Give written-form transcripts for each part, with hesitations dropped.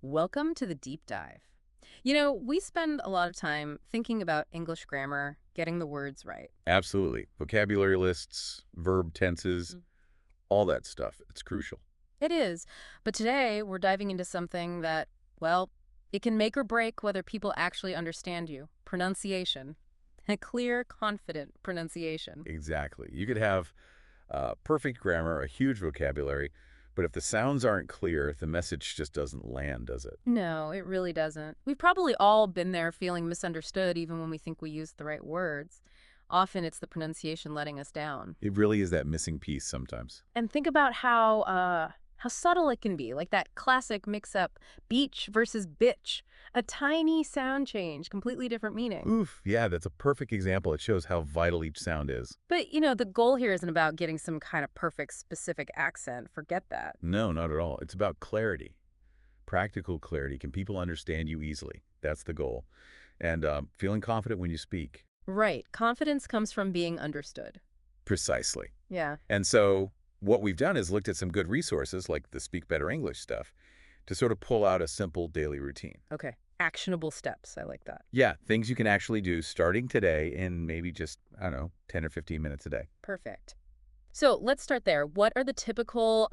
Welcome to the deep dive. We spend a lot of time thinking about English grammar, getting the words right. Absolutely. Vocabulary lists, verb tenses, Mm. all that stuff. It's crucial. It is, but today we're diving into something that, well, it can make or break whether people actually understand you. Pronunciation. A clear, confident pronunciation. Exactly. You could have perfect grammar, a huge vocabulary, but if the sounds aren't clear, the message just doesn't land, does it? No, it really doesn't. We've probably all been there feeling misunderstood even when we think we use the right words. Often it's the pronunciation letting us down. It really is that missing piece sometimes. And think about how subtle it can be, like that classic mix-up beach versus bitch. A tiny sound change, completely different meaning. Oof, yeah, that's a perfect example. It shows how vital each sound is. But, the goal here isn't about getting some kind of perfect specific accent. Forget that. No, not at all. It's about clarity, practical clarity. Can people understand you easily? That's the goal. And feeling confident when you speak. Right. Confidence comes from being understood. Precisely. Yeah. And so what we've done is looked at some good resources like the Speak Better English stuff to sort of pull out a simple daily routine. Okay. Actionable steps. I like that. Yeah, things you can actually do starting today in maybe just, I don't know, 10 or 15 minutes a day. Perfect. So let's start there. What are the typical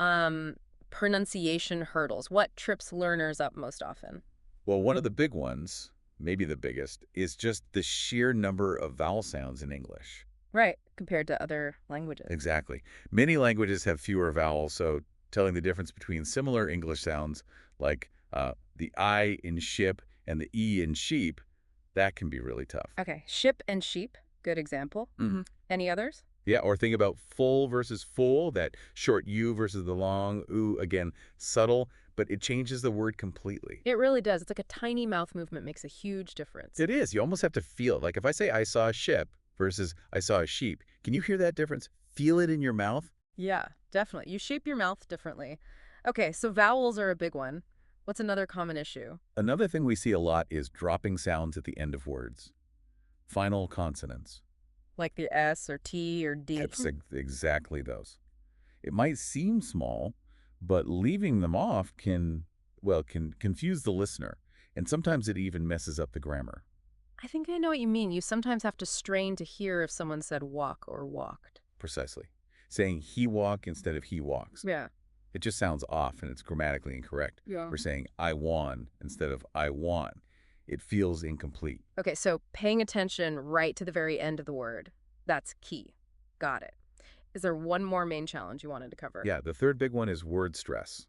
pronunciation hurdles? What trips learners up most often? Well, one of the big ones, maybe the biggest, is just the sheer number of vowel sounds in English. Right, compared to other languages. Exactly. Many languages have fewer vowels, so telling the difference between similar English sounds like the I in ship and the E in sheep, that can be really tough. Okay, ship and sheep, good example. Any others? Yeah, or think about full versus full, that short U versus the long oo. Again, subtle, but it changes the word completely. It really does. It's like a tiny mouth movement makes a huge difference. It is. You almost have to feel it. Like if I say I saw a ship versus I saw a sheep, can you hear that difference? Feel it in your mouth? Yeah, definitely. You shape your mouth differently. Okay, so vowels are a big one. What's another common issue? Another thing we see a lot is dropping sounds at the end of words. Final consonants. Like the S or T or D. Exactly those. It might seem small, but leaving them off can confuse the listener, and sometimes it even messes up the grammar. I think I know what you mean. You sometimes have to strain to hear if someone said walk or walked. Precisely. Saying he walk instead of he walks. Yeah. It just sounds off and it's grammatically incorrect. Yeah. We're saying I won instead of I won. It feels incomplete. Okay, so paying attention right to the very end of the word. That's key. Got it. Is there one more main challenge you wanted to cover? Yeah, the third big one is word stress,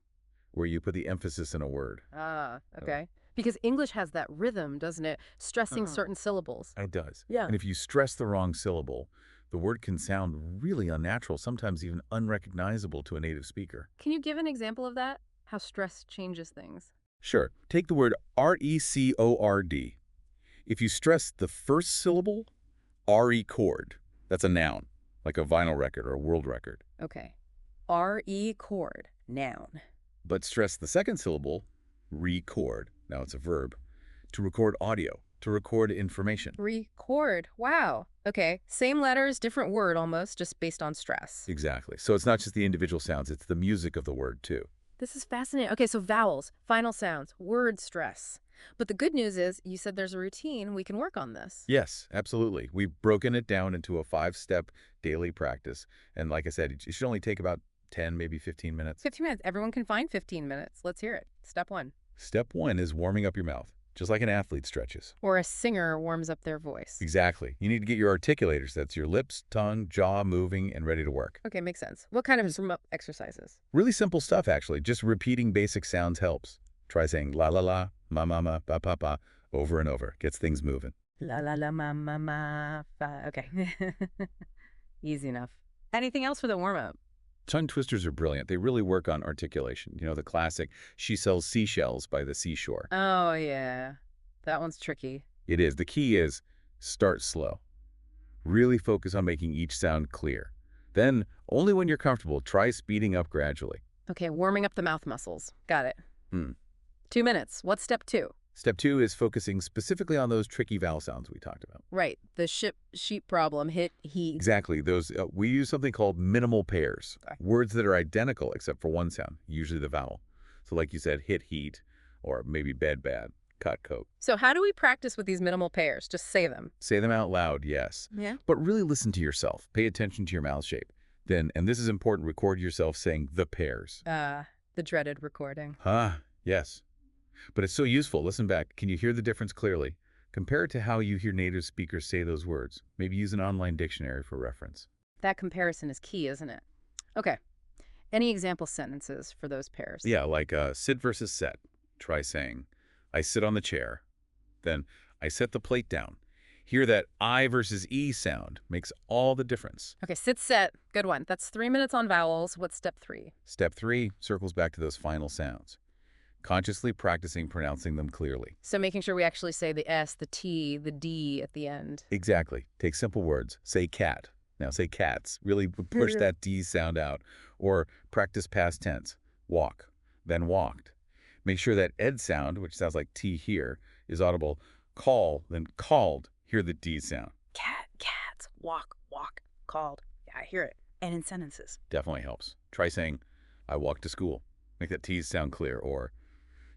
where you put the emphasis in a word. Ah, okay. Because English has that rhythm, doesn't it? Stressing certain syllables. It does. Yeah. And if you stress the wrong syllable, the word can sound really unnatural, sometimes even unrecognizable to a native speaker. Can you give an example of that? How stress changes things. Sure, take the word record. If you stress the first syllable, record, that's a noun, like a vinyl record or a world record. Okay. R-E chord, noun. But stress the second syllable, record, now it's a verb, to record audio, to record information. Record. Wow. Okay. Same letters, different word almost, just based on stress. Exactly. So it's not just the individual sounds, it's the music of the word too. This is fascinating. Okay, so vowels, final sounds, word stress. But the good news is you said there's a routine. We can work on this. Yes, absolutely. We've broken it down into a 5-step daily practice. And like I said, it should only take about 10, maybe 15 minutes. 15 minutes. Everyone can find 15 minutes. Let's hear it. Step one. Step 1 is warming up your mouth, just like an athlete stretches. Or a singer warms up their voice. Exactly. You need to get your articulators. That's your lips, tongue, jaw moving and ready to work. Okay, makes sense. What kind of warm-up exercises? Really simple stuff, actually. Just repeating basic sounds helps. Try saying la la la, ma ma ma, pa pa pa over and over. Gets things moving. La la la ma ma ma fa. Okay. Easy enough. Anything else for the warm-up? Tongue twisters are brilliant. They really work on articulation. You know, the classic, she sells seashells by the seashore. Oh, yeah. That one's tricky. It is. The key is start slow. Really focus on making each sound clear. Then, only when you're comfortable, try speeding up gradually. Okay, warming up the mouth muscles. Got it. Hmm. 2 minutes. What's step two? Step 2 is focusing specifically on those tricky vowel sounds we talked about. Right. The sheep problem hit he. Exactly. Those we use something called minimal pairs. Okay. Words that are identical except for one sound, usually the vowel. So like you said, hit, heat, or maybe bed bad, cut coat. So how do we practice with these minimal pairs? Just say them. Say them out loud, yes. Yeah. But really listen to yourself. Pay attention to your mouth shape. Then, and this is important, record yourself saying the pairs. The dreaded recording. Yes. But it's so useful. Listen back. Can you hear the difference clearly? Compare it to how you hear native speakers say those words. Maybe use an online dictionary for reference. That comparison is key, isn't it? Okay. Any example sentences for those pairs? Yeah, like sit versus set. Try saying, I sit on the chair. Then, I set the plate down. Hear that I versus E sound makes all the difference. Okay, sit, set. Good one. That's 3 minutes on vowels. What's step 3? Step 3 circles back to those final sounds. Consciously practicing pronouncing them clearly. So making sure we actually say the S, the T, the D at the end. Exactly. Take simple words. Say cat. Now say cats. Really push that D sound out. Or practice past tense. Walk. Then walked. Make sure that ed sound, which sounds like T here, is audible. Call, then called. Hear the D sound. Cat, cats, walk, walk, called. Yeah, I hear it. And in sentences. Definitely helps. Try saying, I walk to school. Make that T sound clear. Or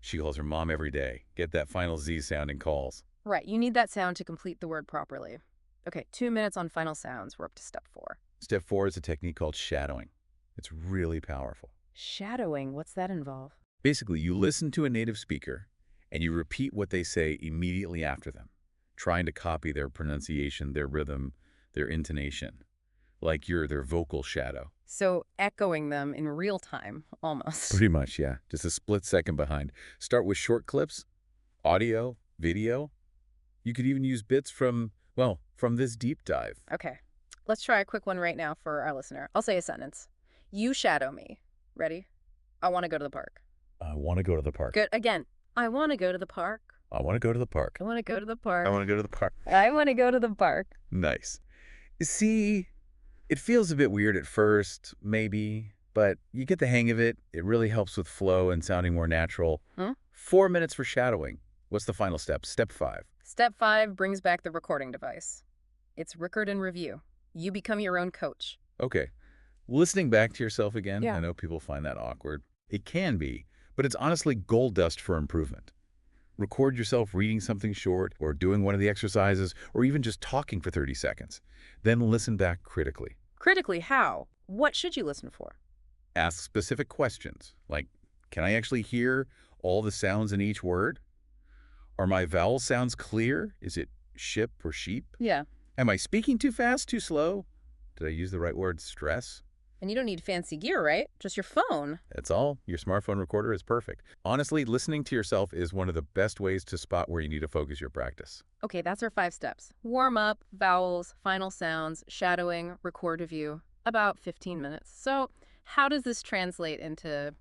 she calls her mom every day. Get that final Z sound in calls. Right, you need that sound to complete the word properly. Okay, 2 minutes on final sounds. We're up to step 4. Step 4 is a technique called shadowing. It's really powerful. Shadowing, what's that involve? Basically, you listen to a native speaker and you repeat what they say immediately after them, trying to copy their pronunciation, their rhythm, their intonation, like you're their vocal shadow. So echoing them in real time, almost. Pretty much, yeah. Just a split second behind. Start with short clips, audio, video. You could even use bits from this deep dive. Okay, let's try a quick one right now for our listener. I'll say a sentence. You shadow me. Ready? I want to go to the park. I want to go to the park. Good. Again. I want to go to the park. I want to go to the park. I want to go to the park. I want to go to the park. I want to go to the park. Nice. See, it feels a bit weird at first, maybe, but you get the hang of it. It really helps with flow and sounding more natural. 4 minutes for shadowing. What's the final step? Step 5. Step 5 brings back the recording device. It's record and review. You become your own coach. Okay. Listening back to yourself again, Yeah. I know people find that awkward. It can be, but it's honestly gold dust for improvement. Record yourself reading something short or doing one of the exercises or even just talking for 30 seconds. Then listen back critically. Critically, how? What should you listen for? Ask specific questions like, can I actually hear all the sounds in each word? Are my vowel sounds clear? Is it ship or sheep? Yeah. Am I speaking too fast, too slow? Did I use the right word, stress? And you don't need fancy gear, right? Just your phone. That's all. Your smartphone recorder is perfect. Honestly, listening to yourself is one of the best ways to spot where you need to focus your practice. Okay, that's our 5 steps. Warm up, vowels, final sounds, shadowing, record review. About 15 minutes. So how does this translate into,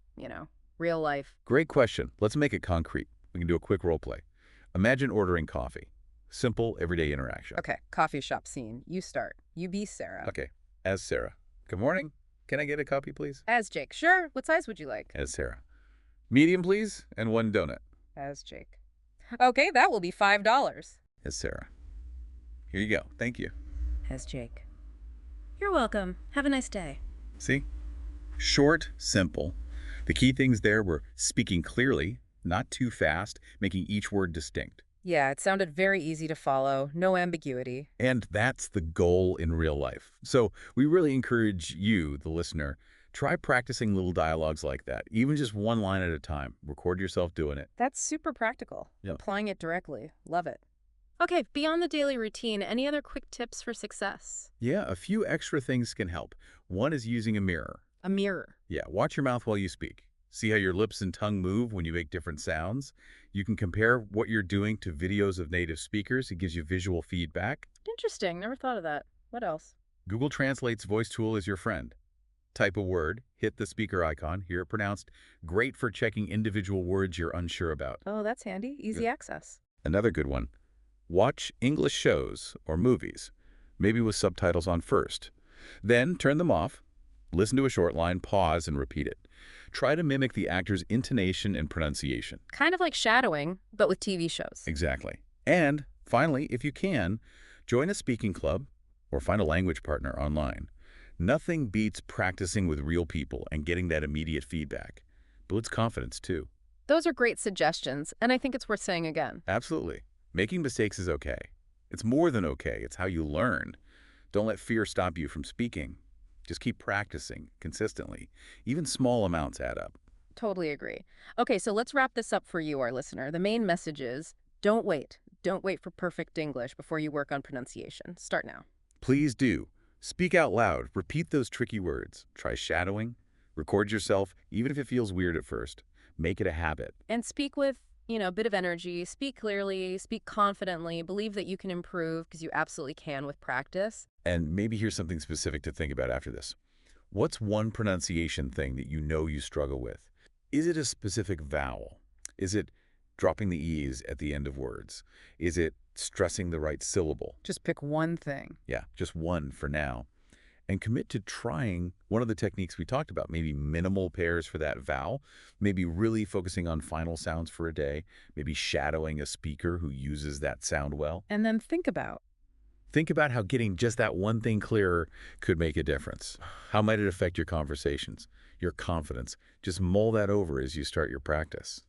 real life? Great question. Let's make it concrete. We can do a quick role play. Imagine ordering coffee. Simple, everyday interaction. Okay, coffee shop scene. You start. You be Sarah. Okay, as Sarah. Good morning. Can I get a copy, please? As Jake. Sure. What size would you like? As Sarah. Medium, please, and 1 donut. As Jake. Okay, that will be $5. As Sarah. Here you go. Thank you. As Jake. You're welcome. Have a nice day. See? Short, simple. The key things there were speaking clearly, not too fast, making each word distinct. Yeah, it sounded very easy to follow. No ambiguity. And that's the goal in real life. So we really encourage you, the listener, try practicing little dialogues like that, even just one line at a time. Record yourself doing it. That's super practical. Yep. Applying it directly. Love it. Okay, beyond the daily routine, any other quick tips for success? Yeah, a few extra things can help. One is using a mirror. A mirror. Yeah, watch your mouth while you speak. See how your lips and tongue move when you make different sounds? You can compare what you're doing to videos of native speakers. It gives you visual feedback. Interesting. Never thought of that. What else? Google Translate's voice tool is your friend. Type a word, hit the speaker icon, hear it pronounced. Great for checking individual words you're unsure about. Oh, that's handy. Easy access. Another good one. Watch English shows or movies, maybe with subtitles on first. Then turn them off, listen to a short line, pause, and repeat it. Try to mimic the actor's intonation and pronunciation. Kind of like shadowing, but with TV shows. Exactly. And finally, if you can, join a speaking club or find a language partner online. Nothing beats practicing with real people and getting that immediate feedback. Builds confidence, too. Those are great suggestions, and I think it's worth saying again. Absolutely. Making mistakes is okay. It's more than okay. It's how you learn. Don't let fear stop you from speaking. Just keep practicing consistently. Even small amounts add up. Totally agree. Okay, so let's wrap this up for you, our listener. The main message is don't wait. Don't wait for perfect English before you work on pronunciation. Start now. Please do. Speak out loud. Repeat those tricky words. Try shadowing. Record yourself, even if it feels weird at first. Make it a habit. And speak with, a bit of energy. Speak clearly, speak confidently. Believe that you can improve because you absolutely can with practice. And maybe here's something specific to think about after this. What's one pronunciation thing that you know you struggle with? Is it a specific vowel? Is it dropping the E's at the end of words? Is it stressing the right syllable? Just pick one thing. Yeah, just one for now. And commit to trying one of the techniques we talked about, maybe minimal pairs for that vowel, maybe really focusing on final sounds for a day, maybe shadowing a speaker who uses that sound well. And then Think about how getting just that one thing clearer could make a difference. How might it affect your conversations, your confidence? Just mull that over as you start your practice.